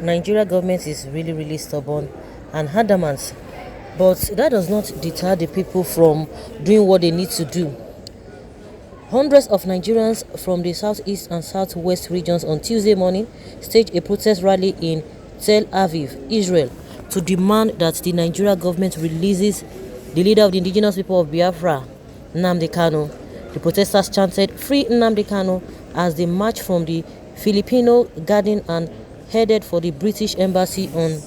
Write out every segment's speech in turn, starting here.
Nigeria government is really stubborn and adamant, but that does not deter the people from doing what they need to do. Hundreds of Nigerians from the southeast and southwest regions on Tuesday morning staged a protest rally in Tel Aviv, Israel, to demand that the Nigeria government releases the leader of the indigenous people of Biafra, Nnamdi Kanu. The protesters chanted "Free Nnamdi Kanu" as they marched from the Filipino Garden and headed for the British Embassy on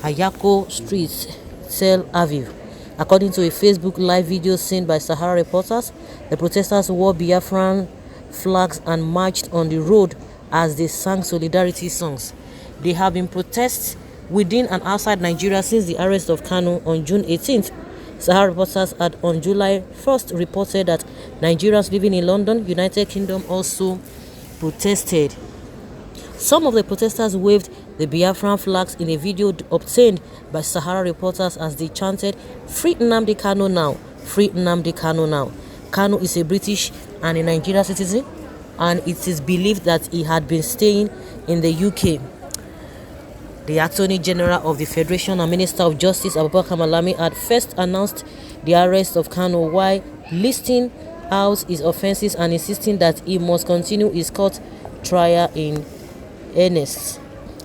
Ayako Street, Tel Aviv. According to a Facebook live video seen by Sahara reporters, the protesters wore Biafran flags and marched on the road as they sang solidarity songs. There have been protests within and outside Nigeria since the arrest of Kanu on June 18th. Sahara reporters had on July 1st reported that Nigerians living in London, United Kingdom also protested. Some of the protesters waved the Biafran flags in a video obtained by Sahara reporters as they chanted "Free Nnamdi Kanu now! Free Nnamdi Kanu now!" Kanu is a British and a Nigerian citizen, and it is believed that he had been staying in the UK. The Attorney General of the Federation and Minister of Justice Abubakar Malami had first announced the arrest of Kanu while listing out his offences and insisting that he must continue his court trial in earnest.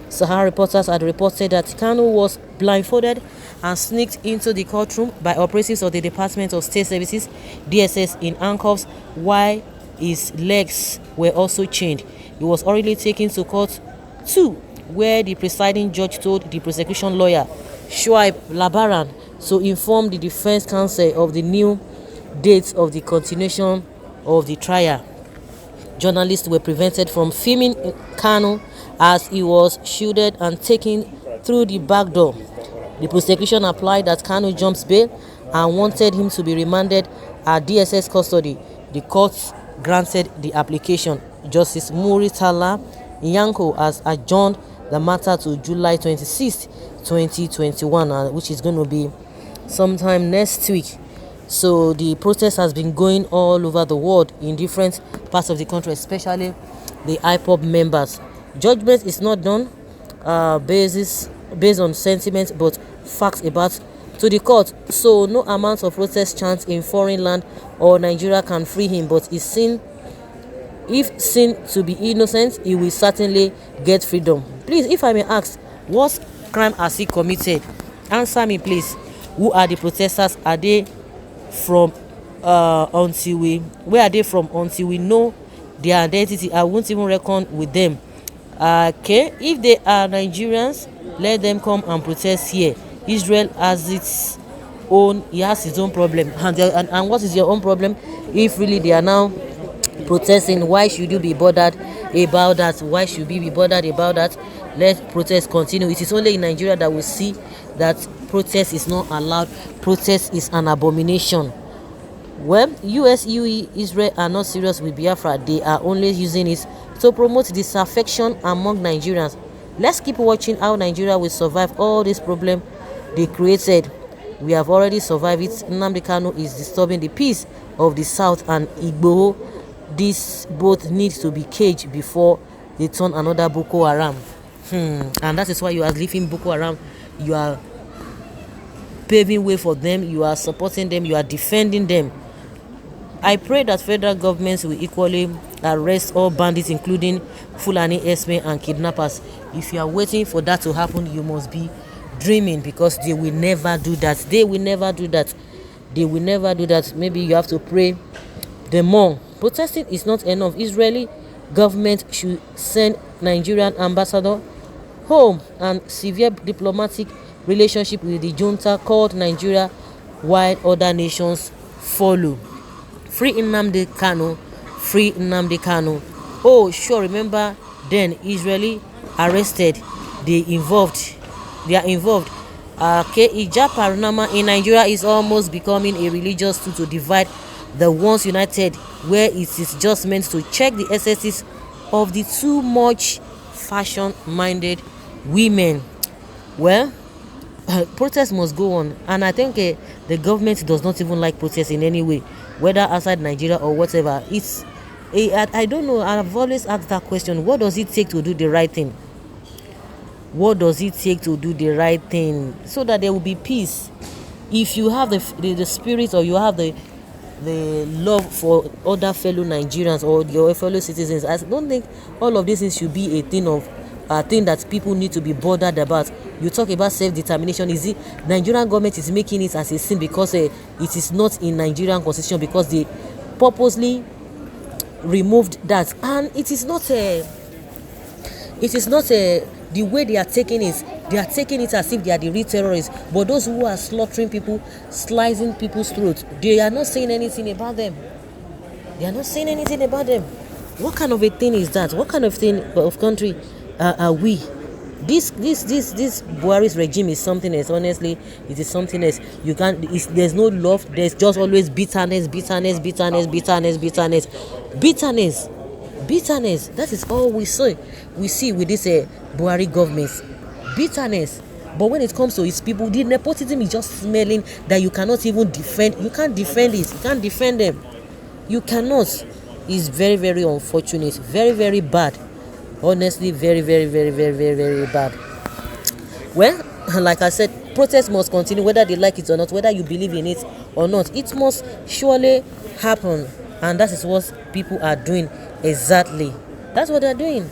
Sahara reporters had reported that Kanu was blindfolded and sneaked into the courtroom by operatives of the Department of State Services (DSS) in handcuffs, while his legs were also chained. He was already taken to court too, where the presiding judge told the prosecution lawyer Shuaib Labaran to inform the defense counsel of the new dates of the continuation of the trial. Journalists were prevented from filming Kanu as he was shielded and taken through the back door. The prosecution applied that Kanu jumps bail and wanted him to be remanded at DSS custody. The court granted the application. Justice Muritala Yanko has adjourned the matter to July 26, 2021, which is going to be sometime next week. So the protest has been going all over the world in different parts of the country, especially the IPOB members. Judgment is not done based on sentiment but facts about to the court. So no amount of protest chants in foreign land or Nigeria can free him, but if seen to be innocent, he will certainly get freedom. Please, if I may ask, what crime has he committed? Answer me, please. Who are the protesters? Are they from where are they from until we know their identity? I won't even reckon with them. Okay, if they are Nigerians, let them come and protest here. Israel has its own problem. And what is your own problem? If really they are now protesting, why should you be bothered about that? Why should we be bothered about that? Let protest continue. It is only in Nigeria that we see that protest is not allowed. Protest is an abomination. Well, US, UE, Israel are not serious with Biafra. They are only using it to promote disaffection among Nigerians. Let's keep watching how Nigeria will survive all this problem they created. We have already survived it. Nnamdi Kanu is disturbing the peace of the South and Igbo. These both need to be caged before they turn another Boko Haram. And that is why you are leaving Boko Haram. You are paving way for them. You are supporting them. You are defending them. I pray that federal governments will equally arrest all bandits, including Fulani herdsmen and kidnappers. If you are waiting for that to happen, you must be dreaming, because they will never do that. They will never do that. They will never do that. Maybe you have to pray the more. Protesting is not enough. Israeli government should send Nigerian ambassador home and severe diplomatic relationship with the junta called Nigeria, while other nations follow. Free Nnamdi Kanu. Free Nnamdi Kanu. Oh, sure, remember then Israeli arrested. They are involved. Hijab Paranama in Nigeria is almost becoming a religious tool to divide the once united, where it is just meant to check the excesses of the too much fashion-minded women. Well, protest must go on, and I think the government does not even like protest in any way, whether outside Nigeria or whatever. I don't know. I've always asked that question. What does it take to do the right thing? what does it take to do the right thing so that there will be peace. If you have the spirit, or you have the love for other fellow Nigerians or your fellow citizens, I don't think all of these things should be a thing that people need to be bothered about. You talk about self-determination. Is it Nigerian government is making it as a sin because it is not in Nigerian constitution, because they purposely removed that, and it is not the way they are taking it. They are taking it as if they are the real terrorists, but those who are slaughtering people, slicing people's throats, they are not saying anything about them. They are not saying anything about them. What kind of a thing is that? What kind of thing of country are we? This Buhari's regime is something else. Honestly, it is something else. There's no love. There's just always bitterness. That is all we see. We see with this Buhari government, bitterness. But when it comes to its people, the nepotism is just smelling that you cannot even defend. You can't defend it. You can't defend them. You cannot. It's very, very unfortunate. Very, very bad. Honestly, very, very, very, very, very, very bad. Well, like I said, protests must continue whether they like it or not, whether you believe in it or not. It must surely happen. And that is what people are doing exactly. That's what they're doing.